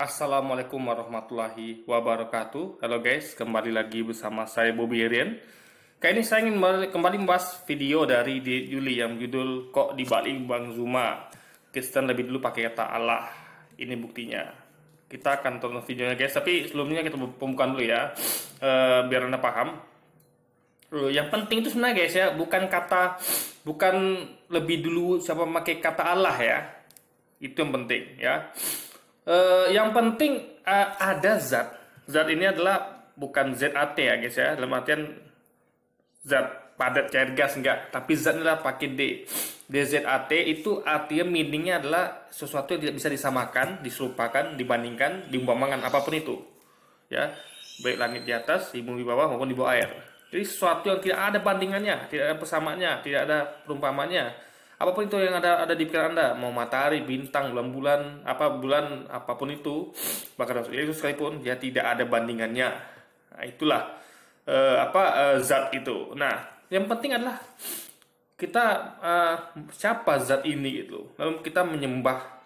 Assalamualaikum warahmatullahi wabarakatuh. Halo guys, kembali lagi bersama saya Bobby Irian. Kali ini saya ingin kembali membahas video dari Juli yang judul Kok Dibalik Bang Zuma Kristen lebih dulu pakai kata Allah. Ini buktinya. Kita akan tonton videonya guys, tapi sebelumnya kita pembukaan dulu ya, biar Anda paham. Yang penting itu sebenarnya guys ya, bukan lebih dulu siapa memakai kata Allah ya. Itu yang penting ya. Yang penting ada zat. Zat ini adalah bukan ZAT ya guys ya. Dalam artian zat padat cair gas enggak. Tapi zat adalah pakai D. DZAT itu artinya meaningnya adalah sesuatu yang tidak bisa disamakan, diserupakan, dibandingkan, diumpamakan apapun itu. Ya, baik langit di atas, bumi di bawah maupun di bawah air. Jadi sesuatu yang tidak ada bandingannya, tidak ada persamaannya, tidak ada perumpamannya. Apapun itu yang ada di pikiran Anda, mau matahari, bintang, bulan, apapun itu, bahkan Yesus sekalipun, dia tidak ada bandingannya. Nah, itulah zat itu. Nah, yang penting adalah kita siapa zat ini gitu. Lalu kita menyembah,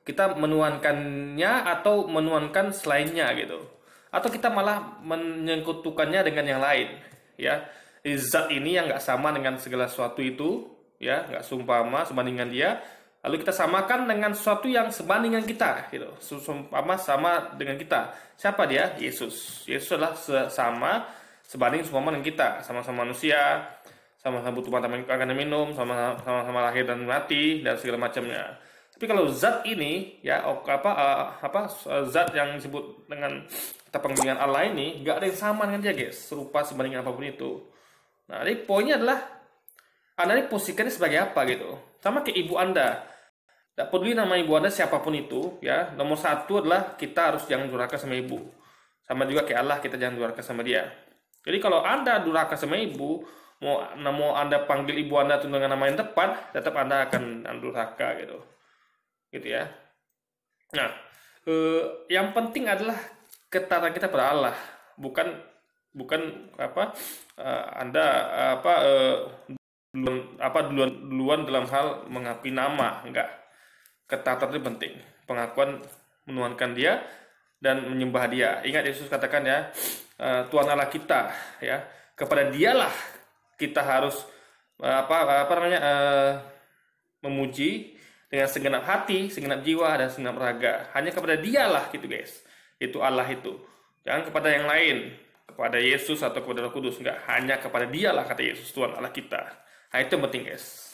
kita menuhankannya atau menuhankan selainnya gitu. Atau kita malah menyekutukannya dengan yang lain, ya. Zat ini yang nggak sama dengan segala sesuatu itu, ya, nggak seumpama sebandingan dia, lalu kita samakan dengan sesuatu yang sebandingan kita gitu, sama dengan kita. Siapa dia? Yesus. Yesus adalah sebanding seumpama dengan kita, sama-sama manusia, sama-sama butuh makan dan minum, sama-sama lahir dan mati dan segala macamnya. Tapi kalau zat ini ya zat yang disebut dengan kita penggabungan Allah ini nggak ada yang sama dengan dia guys, serupa sebanding apapun itu. Nah, jadi poinnya adalah Anda ini posisikannya sebagai apa gitu. Sama kayak ibu Anda. Tidak peduli nama ibu Anda siapapun itu, ya. Nomor satu adalah kita harus jangan durhaka sama ibu. Sama juga kayak Allah, kita jangan durhaka sama dia. Jadi kalau Anda durhaka sama ibu, mau Anda panggil ibu Anda dengan nama yang tepat, tetap Anda akan durhaka gitu. Gitu ya. Nah, yang penting adalah ketaatan kita pada Allah, bukan Anda duluan dalam hal mengakui nama. Enggak. Ketaatan itu penting, pengakuan menuhankan dia dan menyembah dia. Ingat Yesus katakan ya, Tuhan Allah kita ya, kepada dialah kita harus memuji dengan segenap hati, segenap jiwa dan segenap raga. Hanya kepada dialah gitu guys. Itu Allah itu. Jangan kepada yang lain, kepada Yesus atau kepada Roh Kudus, enggak, hanya kepada dialah kata Yesus, Tuhan Allah kita. Nah, itu yang penting guys.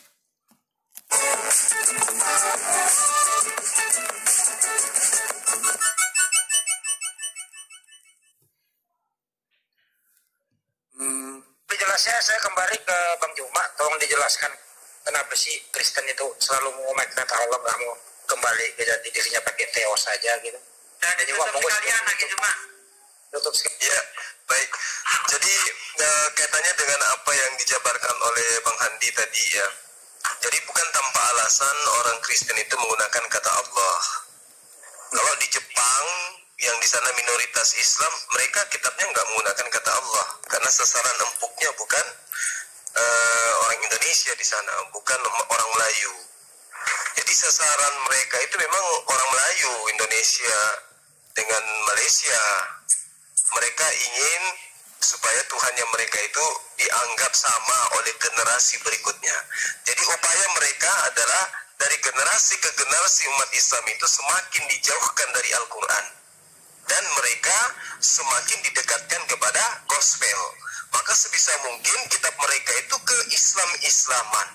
Penjelasannya saya kembali ke Bang Juma, tolong dijelaskan kenapa sih Kristen itu selalu mau kata Allah, nggak mau kembali ke jati dirinya pakai teos saja gitu. Dan ditutup sekalian lagi Juma. Tutup sekalian. Ya, baik. Jadi kaitannya dengan apa yang dijabarkan oleh Bang Handi tadi ya. Jadi bukan tanpa alasan orang Kristen itu menggunakan kata Allah. Kalau di Jepang yang di sana minoritas Islam, mereka kitabnya nggak menggunakan kata Allah karena sasaran empuknya bukan orang Indonesia di sana, bukan orang Melayu. Jadi sasaran mereka itu memang orang Melayu, Indonesia dengan Malaysia. Mereka ingin supaya Tuhannya mereka itu dianggap sama oleh generasi berikutnya. Jadi upaya mereka adalah dari generasi ke generasi umat Islam itu semakin dijauhkan dari Al-Quran. Dan mereka semakin didekatkan kepada gospel. Maka sebisa mungkin kitab mereka itu ke Islam-Islaman.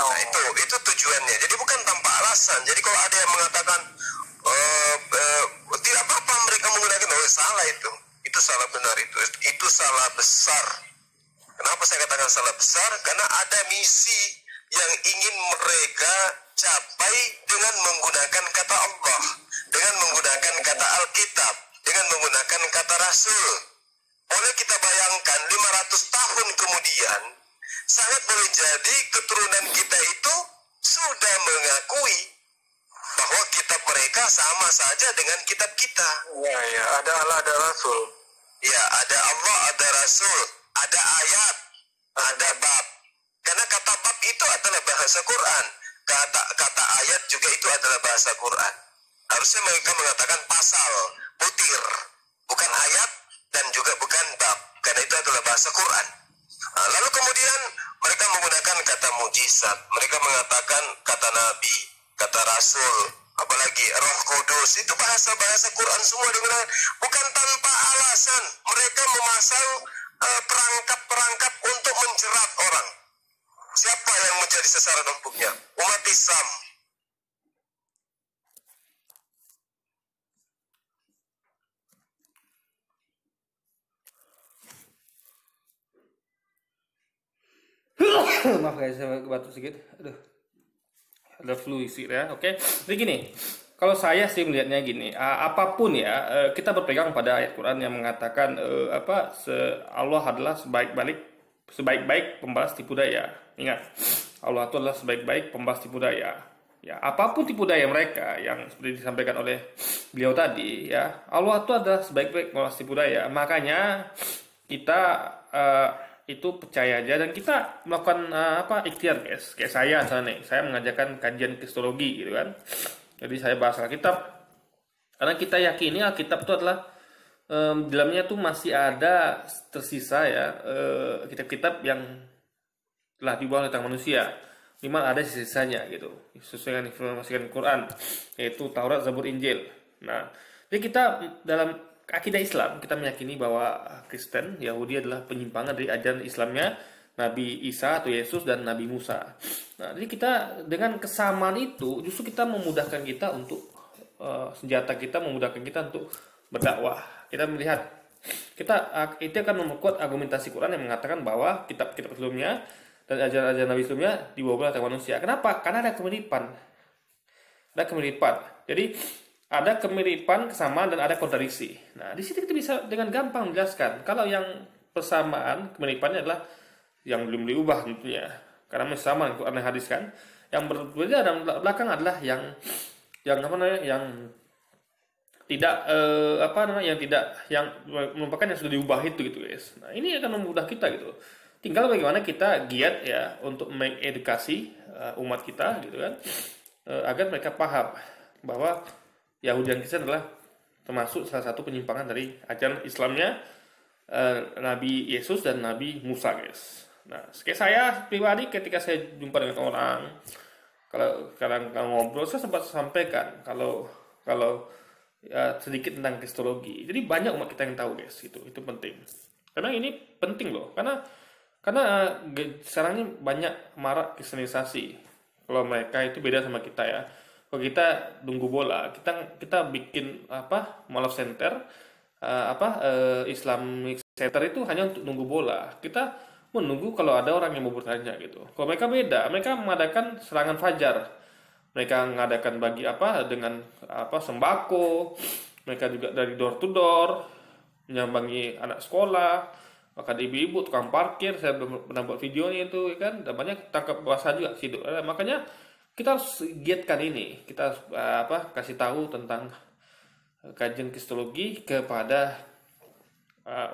Nah, itu tujuannya. Jadi bukan tanpa alasan. Jadi kalau ada yang mengatakan tidak apa-apa mereka menggunakan, salah itu salah benar, itu salah besar. Kenapa saya katakan salah besar? Karena ada misi yang ingin mereka capai dengan menggunakan kata Allah, dengan menggunakan kata Alkitab, dengan menggunakan kata Rasul. Boleh kita bayangkan 500 tahun kemudian sangat boleh jadi keturunan kita itu sudah mengakui bahwa kitab mereka sama saja dengan kitab kita. Ya, ada Allah, ada Rasul. Ya, ada Allah, ada Rasul, ada ayat, ada bab. Karena kata bab itu adalah bahasa Quran. Kata ayat juga itu adalah bahasa Quran. Harusnya mereka mengatakan pasal, butir, bukan ayat dan juga bukan bab, karena itu adalah bahasa Quran. Lalu kemudian mereka menggunakan kata mujizat, mereka mengatakan kata nabi, kata rasul, apalagi roh kudus. Itu bahasa-bahasa Quran semua digunakan. Bukan tanpa alasan mereka memasang perangkap-perangkap untuk menjerat orang. Siapa yang menjadi sasaran empuknya? Umat Islam. Maaf guys, saya batuk sedikit. Aduh, ada flu isi ya. Oke, jadi gini, kalau saya sih melihatnya gini, apapun ya, kita berpegang pada ayat Quran yang mengatakan Allah adalah sebaik-baik pembalas tipu daya. Ingat, Allah itu adalah sebaik-baik pembalas tipu daya. Ya, apapun tipu daya mereka yang seperti disampaikan oleh beliau tadi, ya, Allah itu adalah sebaik-baik pembalas tipu daya. Makanya kita itu percaya aja, dan kita melakukan ikhtiar guys. Kayak saya misalnya nih, saya mengajarkan kajian kristologi gitu kan. Jadi saya bahas Alkitab karena kita yakini Alkitab itu adalah di dalamnya tuh masih ada tersisa ya kitab-kitab yang telah dibuang oleh tangan manusia. Minimal ada sisanya gitu, sesuai dengan informasi Quran, yaitu Taurat, Zabur, Injil. Nah, jadi kita dalam akidah Islam, kita meyakini bahwa Kristen, Yahudi adalah penyimpangan dari ajaran Islamnya Nabi Isa atau Yesus dan Nabi Musa. Nah, jadi kita dengan kesamaan itu justru kita memudahkan kita untuk senjata kita memudahkan kita untuk berdakwah. Kita melihat itu akan memperkuat argumentasi Quran yang mengatakan bahwa kitab-kitab sebelumnya dan ajaran-ajaran Nabi sebelumnya dibawa oleh manusia. Kenapa? Karena ada kemiripan. Ada kemiripan. Jadi ada kemiripan, kesamaan, dan ada kontradiksi. Nah, di situ kita bisa dengan gampang menjelaskan. Kalau yang persamaan, kemiripannya adalah yang belum diubah tentunya. Karena masih sama Quran dan hadis kan. Yang berbeda dalam belakang adalah yang tidak yang merupakan yang sudah diubah itu gitu guys. Nah, ini akan memudah kita gitu. Tinggal bagaimana kita giat ya untuk mengedukasi umat kita gitu kan, agar mereka paham bahwa Yahudi dan Kristen adalah termasuk salah satu penyimpangan dari ajaran Islamnya Nabi Yesus dan Nabi Musa guys. Nah, kayak saya pribadi ketika saya jumpa dengan orang, kalau ngobrol, saya sempat sampaikan kalau sedikit tentang kristologi. Jadi banyak umat kita yang tahu guys, itu penting. Karena ini penting loh, karena sekarang ini banyak marak kristenisasi. Kalau mereka itu beda sama kita ya. Kalau kita nunggu bola, kita bikin Malaf Center, Islamic Center itu hanya untuk nunggu bola. Kita menunggu kalau ada orang yang mau bertanya gitu. Kalau mereka beda, mereka mengadakan serangan fajar. Mereka mengadakan dengan sembako. Mereka juga dari door to door menyambangi anak sekolah, maka ibu-ibu tukang parkir. Saya pernah buat videonya itu kan, dan banyak tangkap basah juga situ. Makanya kita harus giatkan ini, kita kasih tahu tentang kajian kristologi kepada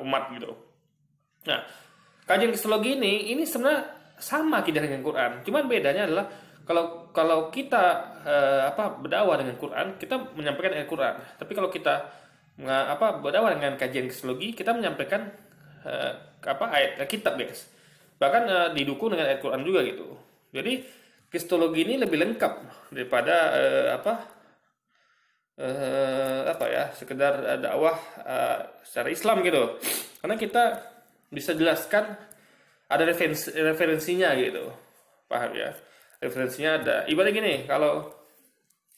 umat gitu. Nah, kajian kristologi ini sebenarnya sama akidah dengan Quran, cuman bedanya adalah kalau kita berdakwah dengan Quran, kita menyampaikan ayat Quran. Tapi kalau kita berdakwah dengan kajian kristologi, kita menyampaikan ayat kitab guys. Bahkan didukung dengan ayat Quran juga gitu. Jadi kristologi ini lebih lengkap daripada sekedar dakwah secara Islam gitu. Karena kita bisa jelaskan ada referensinya gitu. Paham ya? Referensinya ada. Ibaratnya gini, kalau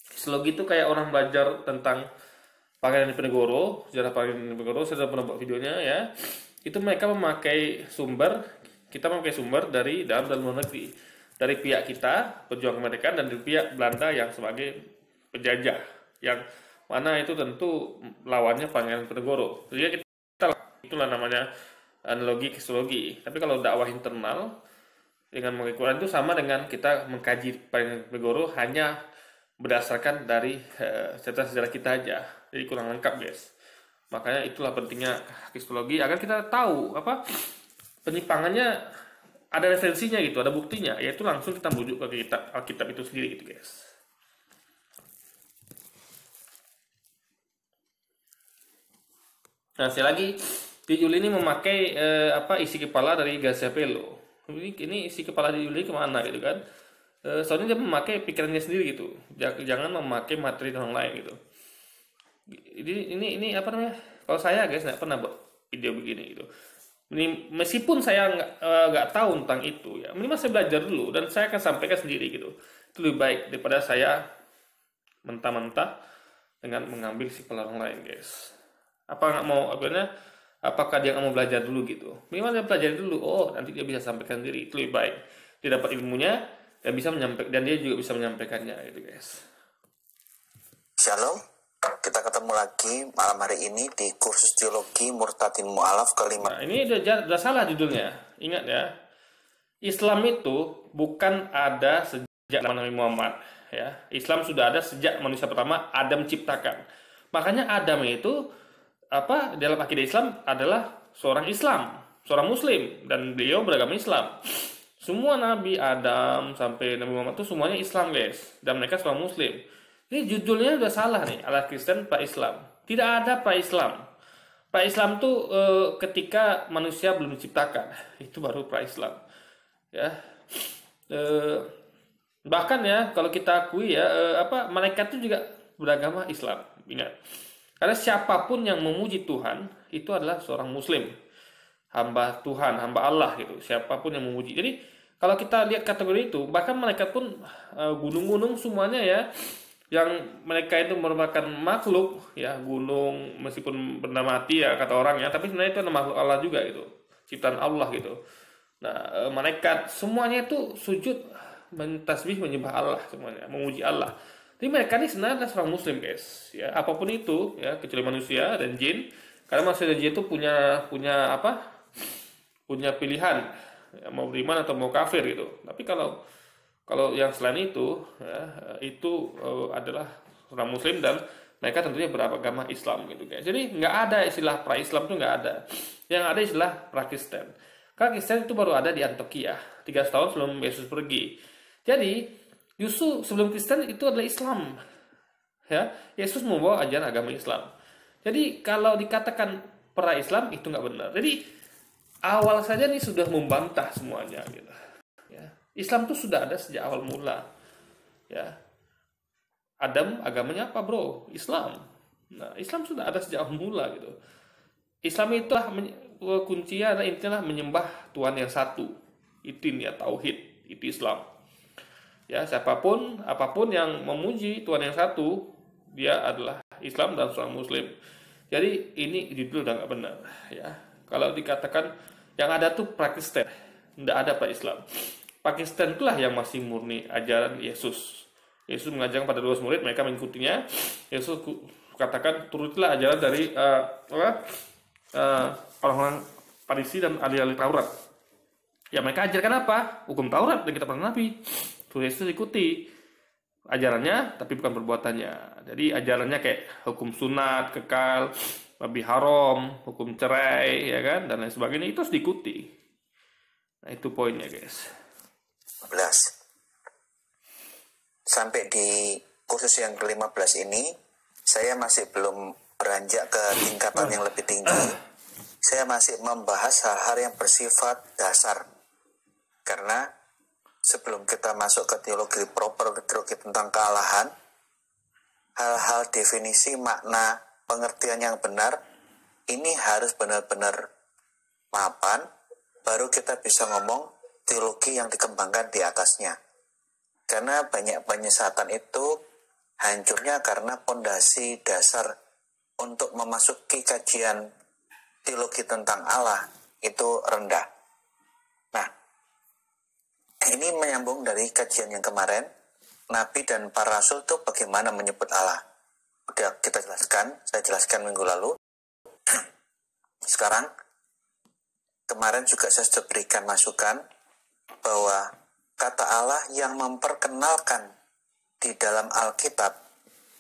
kristologi itu kayak orang belajar tentang Pangeran Diponegoro, sejarah Pangeran Diponegoro, saya sudah pernah buat videonya ya. Itu mereka memakai sumber, kita memakai sumber dari dalam dan luar negeri. Dari pihak kita, pejuang kemerdekaan, dan dari pihak Belanda yang sebagai penjajah. Yang mana itu tentu lawannya Pangeran Diponegoro. Jadi itulah namanya analogi kristologi. Tapi kalau dakwah internal dengan memakai Quran itu sama dengan kita mengkaji Pangeran Diponegoro hanya berdasarkan dari sejarah kita aja. Jadi kurang lengkap guys. Makanya itulah pentingnya kristologi, agar kita tahu penyimpangannya, ada referensinya gitu, ada buktinya, yaitu langsung kita merujuk ke Alkitab itu sendiri gitu guys. Nah, sekali lagi di Juli ini memakai isi kepala dari Garcia Pelo. Ini isi kepala di Juli kemana gitu kan? Soalnya dia memakai pikirannya sendiri gitu. Jangan memakai materi orang lain gitu. Ini apa namanya? Kalau saya guys nggak pernah buat video begini gitu. Ini meskipun saya nggak tahu tentang itu ya, minimal saya belajar dulu dan saya akan sampaikan sendiri gitu. Itu lebih baik daripada saya mentah-mentah dengan mengambil si orang lain guys. Apakah dia nggak mau belajar dulu gitu? Minimal dia pelajari dulu. Oh, nanti dia bisa sampaikan sendiri. Itu lebih baik. Dia dapat ilmunya dan bisa menyampaikan, dan dia juga bisa menyampaikannya gitu guys. Shalom, kita ketemu lagi malam hari ini di kursus teologi Murtadin Mu'alaf kelima. Nah, ini udah salah judulnya. Ingat ya, Islam itu bukan ada sejak Nabi Muhammad. Ya, Islam sudah ada sejak manusia pertama Adam ciptakan. Makanya Adam itu dalam akidah Islam adalah seorang Islam, seorang Muslim, dan beliau beragama Islam. Semua Nabi Adam sampai Nabi Muhammad itu semuanya Islam guys, dan mereka seorang Muslim. Ini judulnya udah salah nih, ala Kristen pra Islam. Tidak ada pra Islam. Pra Islam tuh ketika manusia belum diciptakan, itu baru pra Islam. Ya, bahkan ya kalau kita akui ya malaikat itu juga beragama Islam. Ingat. Karena siapapun yang memuji Tuhan itu adalah seorang Muslim, hamba Tuhan, hamba Allah gitu. Siapapun yang memuji. Jadi kalau kita lihat kategori itu, bahkan malaikat pun gunung-gunung semuanya ya, yang mereka itu merupakan makhluk ya, gunung meskipun benda mati ya kata orang ya, tapi sebenarnya itu adalah makhluk Allah juga gitu, ciptaan Allah gitu. Nah malaikat semuanya itu sujud, mentasbih, menyembah Allah semuanya, memuji Allah. Jadi mereka ini sebenarnya adalah seorang Muslim guys, ya apapun itu ya, kecuali manusia dan jin, karena manusia dan jin itu punya pilihan ya, mau beriman atau mau kafir gitu. Tapi kalau yang selain itu ya, itu adalah seorang Muslim dan mereka tentunya beragama Islam gitu guys. Jadi nggak ada istilah pra Islam itu nggak ada, yang ada istilah pra Kristen. Karena Kristen itu baru ada di Antioquia 300 tahun sebelum Yesus pergi. Jadi justru sebelum Kristen itu adalah Islam. Ya, Yesus membawa ajaran agama Islam. Jadi kalau dikatakan pra Islam itu nggak benar. Jadi awal saja nih sudah membantah semuanya gitu. Ya. Islam itu sudah ada sejak awal mula. Ya. Adam agamanya apa, bro? Islam. Nah, Islam sudah ada sejak awal mula gitu. Islam itu kuncinya adalah intinya menyembah Tuhan yang satu. Itu ya tauhid, itu Islam. Ya, apapun yang memuji Tuhan yang satu, dia adalah Islam dan seorang Muslim. Jadi ini judul udah nggak benar. Ya, kalau dikatakan yang ada tuh Pakistan, nggak ada Pak Islam. Pakistan itulah yang masih murni ajaran Yesus. Yesus mengajarkan pada 12 murid, mereka mengikutinya. Yesus katakan turutilah ajaran dari orang-orang Farisi dan ahli-ahli Taurat. Ya mereka ajarkan apa? Hukum Taurat dan kitab para nabi. Tuh Yesus ikuti ajarannya tapi bukan perbuatannya. Jadi ajarannya kayak hukum sunat kekal, babi haram, hukum cerai ya kan, dan lain sebagainya, itu harus diikuti. Nah itu poinnya guys. 15. Sampai di kursus yang ke-15 ini saya masih belum beranjak ke tingkatan yang lebih tinggi. Saya masih membahas hal-hal yang bersifat dasar. Karena sebelum kita masuk ke teologi proper, ke teologi tentang kealahan, hal-hal definisi, makna, pengertian yang benar, ini harus benar-benar mapan, baru kita bisa ngomong teologi yang dikembangkan di atasnya. Karena banyak penyesatan itu hancurnya karena pondasi dasar untuk memasuki kajian teologi tentang Allah itu rendah. Nah, ini menyambung dari kajian yang kemarin, Nabi dan para Rasul itu bagaimana menyebut Allah. Udah kita jelaskan, saya jelaskan minggu lalu. Sekarang, kemarin juga saya sudah berikan masukan bahwa kata Allah yang memperkenalkan di dalam Alkitab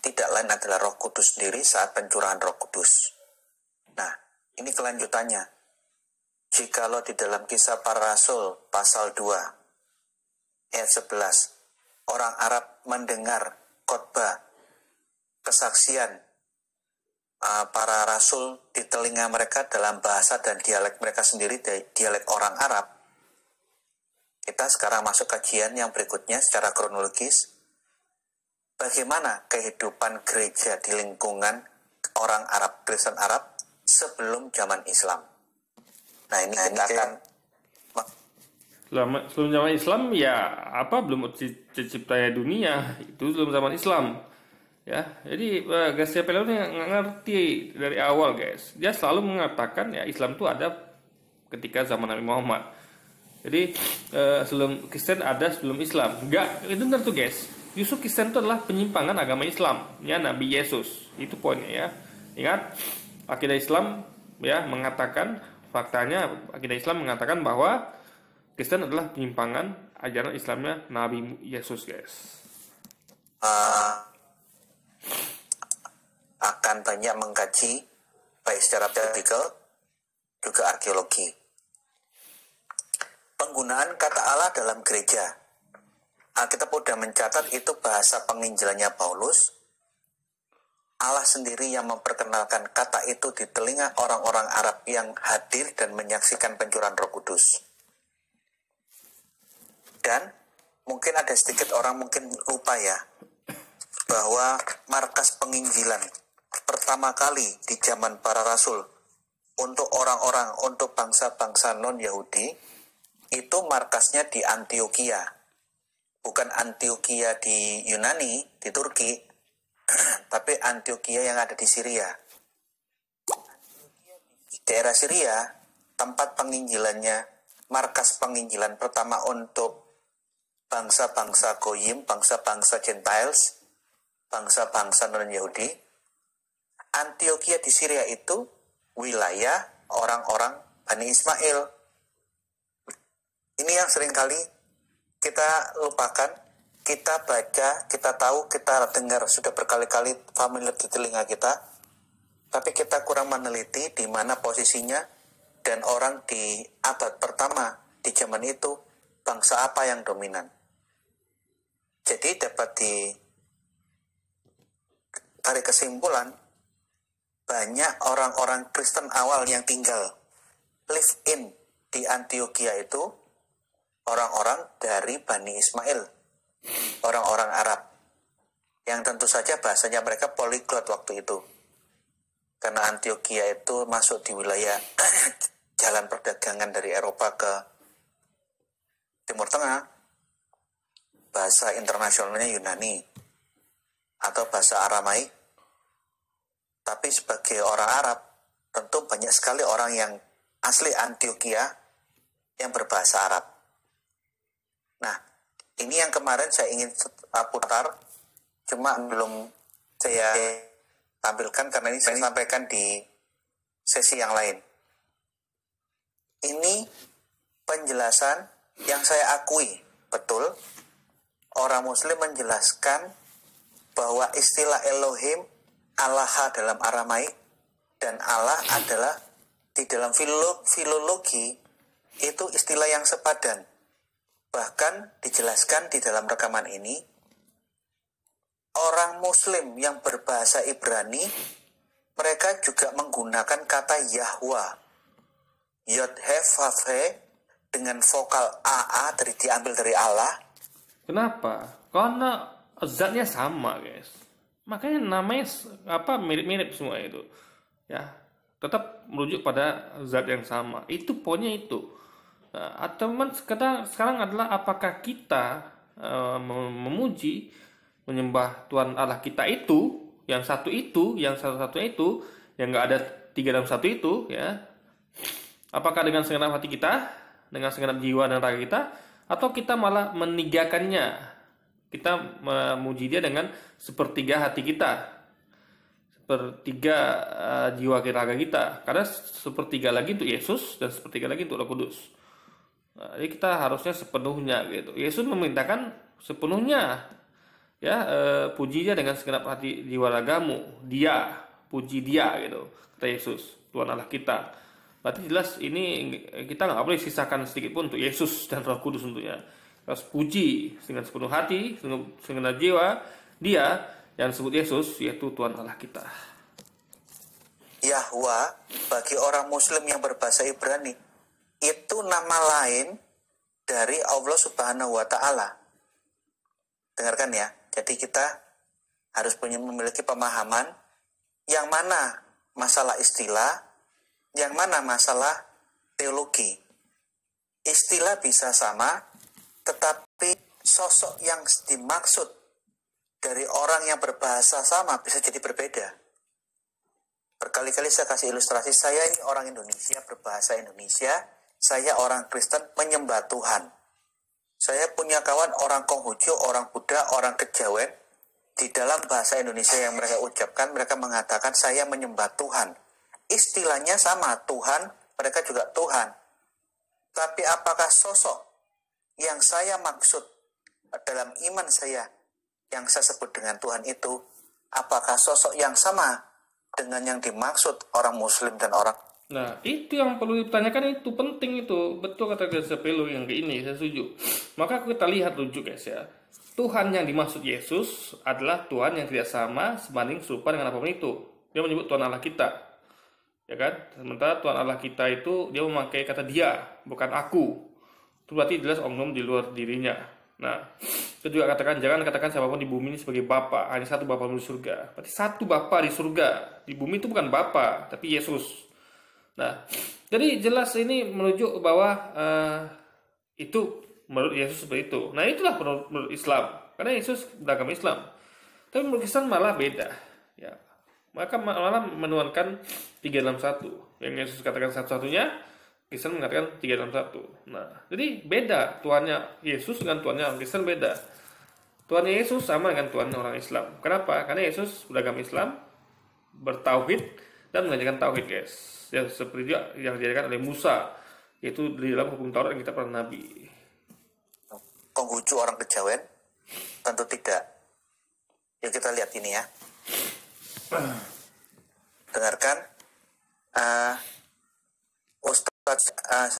tidak lain adalah Roh Kudus sendiri saat pencurahan Roh Kudus. Nah, ini kelanjutannya. Jikalau di dalam Kisah Para Rasul pasal 2 ayat 11, orang Arab mendengar khotbah kesaksian para rasul di telinga mereka dalam bahasa dan dialek mereka sendiri, dialek orang Arab. Kita sekarang masuk kajian yang berikutnya secara kronologis. Bagaimana kehidupan gereja di lingkungan orang Arab, Kristen Arab sebelum zaman Islam. Nah ini kita akan sebelum zaman Islam ya belum terciptanya dunia, itu sebelum zaman Islam ya. Jadi Garcia Peleo nggak ngerti dari awal guys. Dia selalu mengatakan ya Islam itu ada ketika zaman Nabi Muhammad. Jadi sebelum Kristen ada sebelum Islam. Enggak, itu benar tuh guys. Justru Kristen itu adalah penyimpangan agama Islam ya, Nabi Yesus. Itu poinnya ya. Ingat, akidah Islam ya mengatakan, faktanya akidah Islam mengatakan bahwa Kristen adalah penyimpangan ajaran Islamnya Nabi Yesus guys. Akan banyak mengkaji baik secara biblical juga arkeologi. Penggunaan kata Allah dalam gereja. Alkitab sudah mencatat itu bahasa penginjilannya Paulus. Allah sendiri yang memperkenalkan kata itu di telinga orang-orang Arab yang hadir dan menyaksikan pencurahan Roh Kudus. Dan mungkin ada sedikit orang mungkin lupa ya, bahwa markas penginjilan pertama kali di zaman para rasul untuk orang-orang, untuk bangsa-bangsa non-Yahudi, itu markasnya di Antioquia. Bukan Antioquia di Yunani, di Turki, tapi Antioquia yang ada di Syria. Di daerah Syria, tempat penginjilannya, markas penginjilan pertama untuk bangsa-bangsa Goyim, bangsa-bangsa Gentiles, bangsa-bangsa non-Yahudi. Antioquia di Syria itu wilayah orang-orang Bani Ismail. Ini yang seringkali kita lupakan, kita baca, kita tahu, kita dengar sudah berkali-kali familiar di telinga kita, tapi kita kurang meneliti di mana posisinya dan orang di abad pertama di zaman itu bangsa apa yang dominan. Jadi dapat ditarik kesimpulan, banyak orang-orang Kristen awal yang tinggal live in di Antioquia itu orang-orang dari Bani Ismail, orang-orang Arab, yang tentu saja bahasanya mereka polyglot waktu itu. Karena Antioquia itu masuk di wilayah jalan perdagangan dari Eropa ke Timur Tengah, bahasa internasionalnya Yunani, atau bahasa Aramaik. Tapi sebagai orang Arab, tentu banyak sekali orang yang asli Antioquia yang berbahasa Arab. Nah, ini yang kemarin saya ingin putar, cuma belum saya tampilkan karena ini saya sampaikan di sesi yang lain. Ini penjelasan yang saya akui, betul, orang Muslim menjelaskan bahwa istilah Elohim, Allah dalam Aramaik, dan Allah adalah di dalam filologi itu istilah yang sepadan. Bahkan dijelaskan di dalam rekaman ini, orang Muslim yang berbahasa Ibrani, mereka juga menggunakan kata Yahwa, Yod He Vav He, dengan vokal AA diambil dari Allah. Kenapa? Karena zatnya sama guys. Makanya namanya mirip-mirip semua itu. Ya, tetap merujuk pada zat yang sama. Itu poinnya itu. Nah, atau sekarang adalah apakah kita memuji, menyembah Tuhan Allah kita itu, yang satu-satunya itu, yang nggak ada tiga dalam satu itu, ya? Apakah dengan segenap hati kita, dengan segenap jiwa dan raga kita, atau kita malah menigakannya? Kita memuji Dia dengan sepertiga hati kita, sepertiga jiwa raga kita, karena sepertiga lagi untuk Yesus dan sepertiga lagi untuk Roh Kudus. Nah, jadi kita harusnya sepenuhnya gitu. Yesus memerintahkan sepenuhnya, ya, puji Dia dengan segenap hati jiwa ragamu. Dia, puji Dia gitu, kata Yesus, Tuhan Allah kita. Berarti jelas ini kita nggak boleh sisakan sedikit pun untuk Yesus dan Roh Kudus tentunya. Harus puji dengan sepenuh hati, segenap jiwa Dia yang disebut Yesus, yaitu Tuhan Allah kita. Yahwa bagi orang Muslim yang berbahasa Ibrani itu nama lain dari Allah Subhanahu wa Ta'ala. Dengarkan ya. Jadi kita harus memiliki pemahaman yang mana masalah istilah, yang mana masalah teologi. Istilah bisa sama, tetapi sosok yang dimaksud dari orang yang berbahasa sama bisa jadi berbeda. Berkali-kali saya kasih ilustrasi, saya ini orang Indonesia, berbahasa Indonesia, saya orang Kristen menyembah Tuhan. Saya punya kawan orang Konghucu, orang Buddha, orang Kejawen. Di dalam bahasa Indonesia yang mereka ucapkan, mereka mengatakan saya menyembah Tuhan. Istilahnya sama, Tuhan, mereka juga Tuhan. Tapi apakah sosok yang saya maksud dalam iman saya, yang saya sebut dengan Tuhan itu, apakah sosok yang sama dengan yang dimaksud orang Muslim dan orang? Nah, itu yang perlu ditanyakan, itu penting itu. Betul kata Gereja Pelu yang ke ini, saya setuju. Maka kita lihat rujuk guys ya. Tuhan yang dimaksud Yesus adalah Tuhan yang tidak sama sebanding serupa dengan apapun itu. Dia menyebut Tuhan Allah kita. Ya kan? Sementara Tuhan Allah kita itu dia memakai kata dia, bukan aku. Itu berarti jelas oknum di luar dirinya. Nah, itu juga katakan, jangan katakan siapapun di bumi ini sebagai Bapa, hanya satu Bapa di surga. Berarti satu Bapa di surga. Di bumi itu bukan Bapa, tapi Yesus. Nah, jadi jelas ini merujuk bahwa itu menurut Yesus seperti itu. Nah, itulah menurut Islam, karena Yesus beragama Islam. Tapi menurut Kristen malah beda. Ya, maka malah menuankan 3 dalam 1. Yang Yesus katakan satu-satunya, Kristen mengatakan 3 dalam 1. Nah, jadi beda Tuhannya Yesus dengan Tuhannya orang Kristen beda. Tuhannya Yesus sama dengan Tuhan orang Islam. Kenapa? Karena Yesus beragama Islam, bertauhid dan mengajarkan tauhid, guys. Ya, seperti yang diajarkan oleh Musa, yaitu di dalam hukum Taurat yang kita para nabi. Konghucu orang Kejawen? Tentu tidak. Ya kita lihat ini ya.